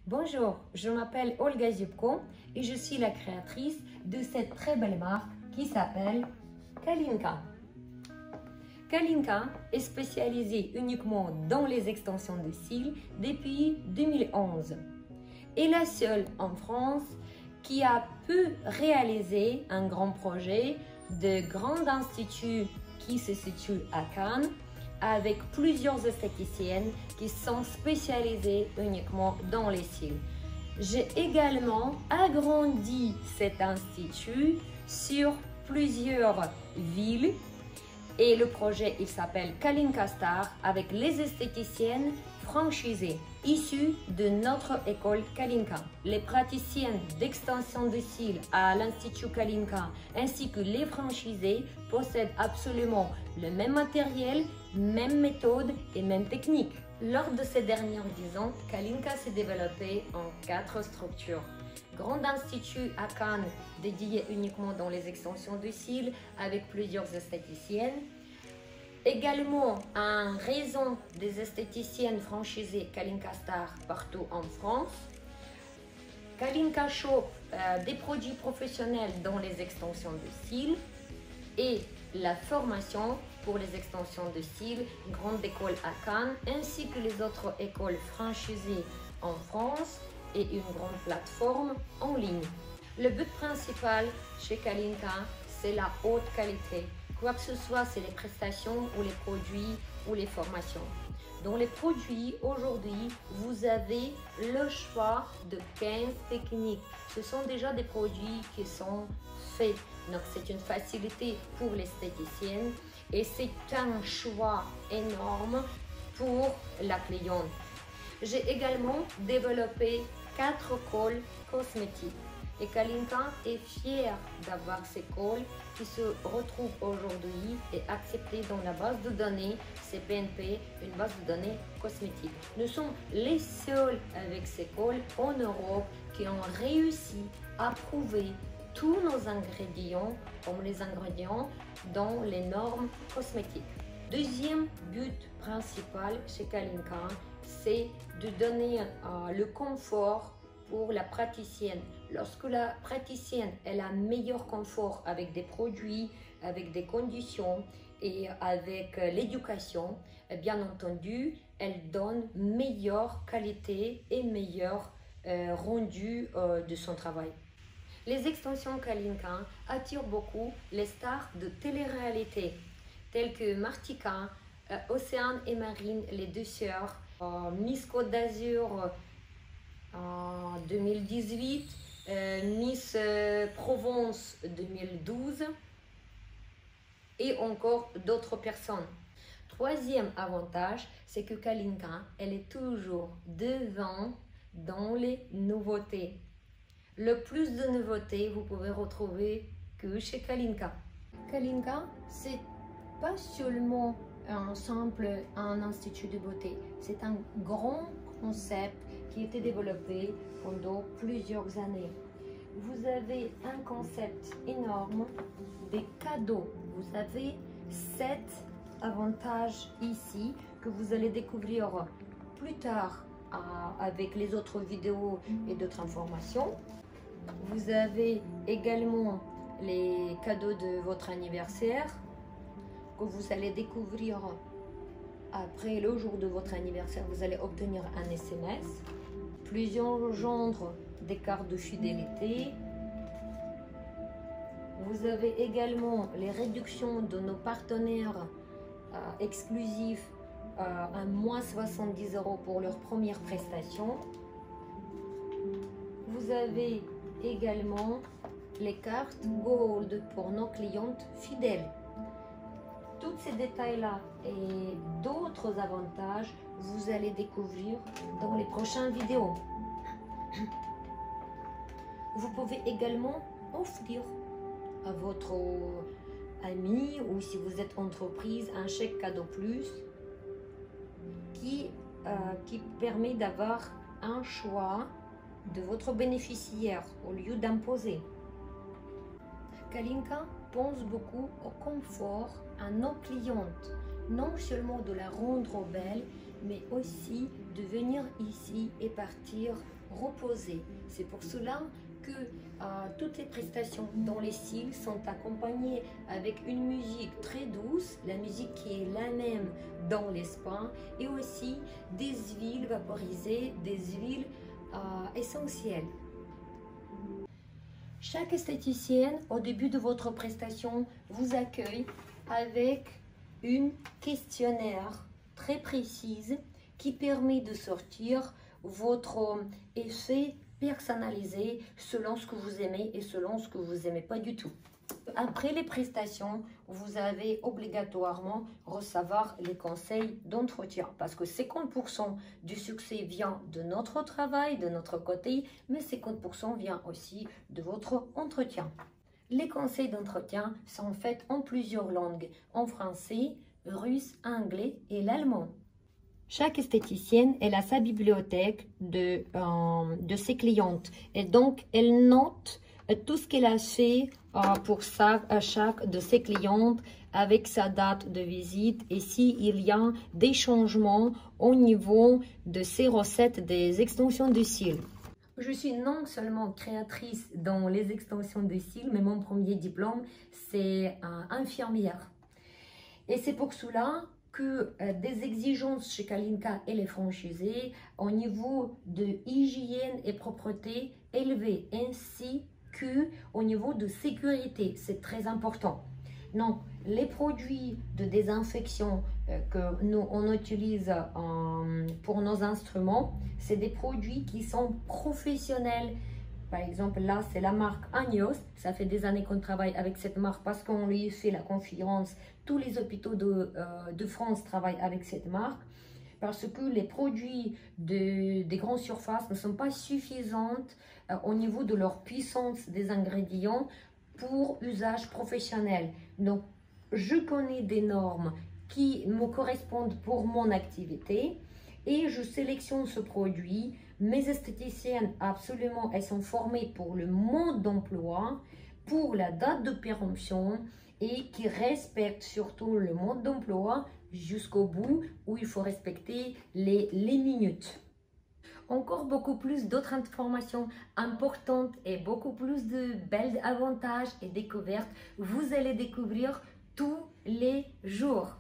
Bonjour, je m'appelle Olga Zubko et je suis la créatrice de cette très belle marque qui s'appelle Kalinka. Kalinka est spécialisée uniquement dans les extensions de cils depuis 2011 et la seule en France qui a pu réaliser un grand projet de grand institut qui se situe à Cannes avec plusieurs esthéticiennes qui sont spécialisées uniquement dans les cils. J'ai également agrandi cet institut sur plusieurs villes et le projet il s'appelle Kalinka Star avec les esthéticiennes franchisées issues de notre école Kalinka. Les praticiennes d'extension de cils à l'Institut Kalinka ainsi que les franchisés possèdent absolument le même matériel, même méthode et même technique. Lors de ces dernières 10 ans, Kalinka s'est développé en 4 structures. Grand institut à Cannes dédié uniquement dans les extensions de cils avec plusieurs esthéticiennes. Également un réseau des esthéticiennes franchisées Kalinka Star partout en France. Kalinka Shop, des produits professionnels dans les extensions de cils et la formation pour les extensions de cils, grande école à Cannes ainsi que les autres écoles franchisées en France et une grande plateforme en ligne. Le but principal chez Kalinka, c'est la haute qualité. Quoi que ce soit, c'est les prestations ou les produits ou les formations. Dans les produits, aujourd'hui, vous avez le choix de 15 techniques. Ce sont déjà des produits qui sont faits. Donc, c'est une facilité pour l'esthéticienne et c'est un choix énorme pour la cliente. J'ai également développé 4 cols cosmétiques. Et Kalinka est fière d'avoir ces cols qui se retrouvent aujourd'hui et acceptés dans la base de données CPNP, une base de données cosmétique. Nous sommes les seuls avec ces cols en Europe qui ont réussi à prouver tous nos ingrédients comme les ingrédients dans les normes cosmétiques. Deuxième but principal chez Kalinka, c'est de donner le confort pour la praticienne. Lorsque la praticienne elle a un meilleur confort avec des produits, avec des conditions et avec l'éducation, bien entendu, elle donne meilleure qualité et meilleur rendu de son travail. Les extensions Kalinka attirent beaucoup les stars de télé-réalité telles que Martika, Océane et Marine, les deux sœurs, Miss Côte d'Azur en 2018, Miss Provence 2012 et encore d'autres personnes. Troisième avantage, c'est que Kalinka, elle est toujours devant dans les nouveautés. Le plus de nouveautés, vous pouvez retrouver que chez Kalinka. Kalinka, c'est pas seulement un institut de beauté, c'est un grand concept qui a été développé pendant plusieurs années. Vous avez un concept énorme des cadeaux. Vous avez 7 avantages ici que vous allez découvrir plus tard avec les autres vidéos et d'autres informations. Vous avez également les cadeaux de votre anniversaire que vous allez découvrir après le jour de votre anniversaire. Vous allez obtenir un SMS, plusieurs genres des cartes de fidélité. Vous avez également les réductions de nos partenaires exclusifs à moins 70 € pour leur première prestation. Vous avez également les cartes Gold pour nos clientes fidèles. Tous ces détails-là et d'autres avantages, vous allez découvrir dans les prochaines vidéos. Vous pouvez également offrir à votre ami ou si vous êtes entreprise un chèque cadeau plus qui permet d'avoir un choix de votre bénéficiaire au lieu d'imposer. Kalinka pense beaucoup au confort à nos clientes, non seulement de la rendre belle, mais aussi de venir ici et partir reposer. C'est pour cela que toutes les prestations dans les cils sont accompagnées avec une musique très douce, la musique qui est la même dans les spas, et aussi des huiles vaporisées, des huiles essentielles. Chaque esthéticienne, au début de votre prestation, vous accueille avec une questionnaire très précise qui permet de sortir votre effet personnalisé selon ce que vous aimez et selon ce que vous n'aimez pas du tout. Après les prestations, vous avez obligatoirement recevoir les conseils d'entretien parce que 50% du succès vient de notre travail, de notre côté, mais 50% vient aussi de votre entretien. Les conseils d'entretien sont faits en plusieurs langues, en français, russe, anglais et l'allemand. Chaque esthéticienne, elle a sa bibliothèque de ses clientes et donc elle note tout ce qu'elle a fait pour chaque de ses clientes avec sa date de visite et s'il y a des changements au niveau de ses recettes des extensions de cils. Je suis non seulement créatrice dans les extensions de cils, mais mon premier diplôme, c'est infirmière. Et c'est pour cela que des exigences chez Kalinka et les franchisés au niveau de hygiène et propreté élevées, ainsi qu'au niveau de sécurité. C'est très important. Donc, les produits de désinfection que nous on utilise pour nos instruments, c'est des produits qui sont professionnels. Par exemple, là, c'est la marque Agnos. Ça fait des années qu'on travaille avec cette marque parce qu'on lui fait la confiance. Tous les hôpitaux de France travaillent avec cette marque parce que les produits des grandes surfaces ne sont pas suffisants au niveau de leur puissance des ingrédients pour usage professionnel. Donc, je connais des normes qui me correspondent pour mon activité et je sélectionne ce produit. Mes esthéticiennes, absolument, elles sont formées pour le mode d'emploi, pour la date de péremption et qui respectent surtout le mode d'emploi jusqu'au bout où il faut respecter les minutes. Encore beaucoup plus d'autres informations importantes et beaucoup plus de belles avantages et découvertes, vous allez découvrir tous les jours.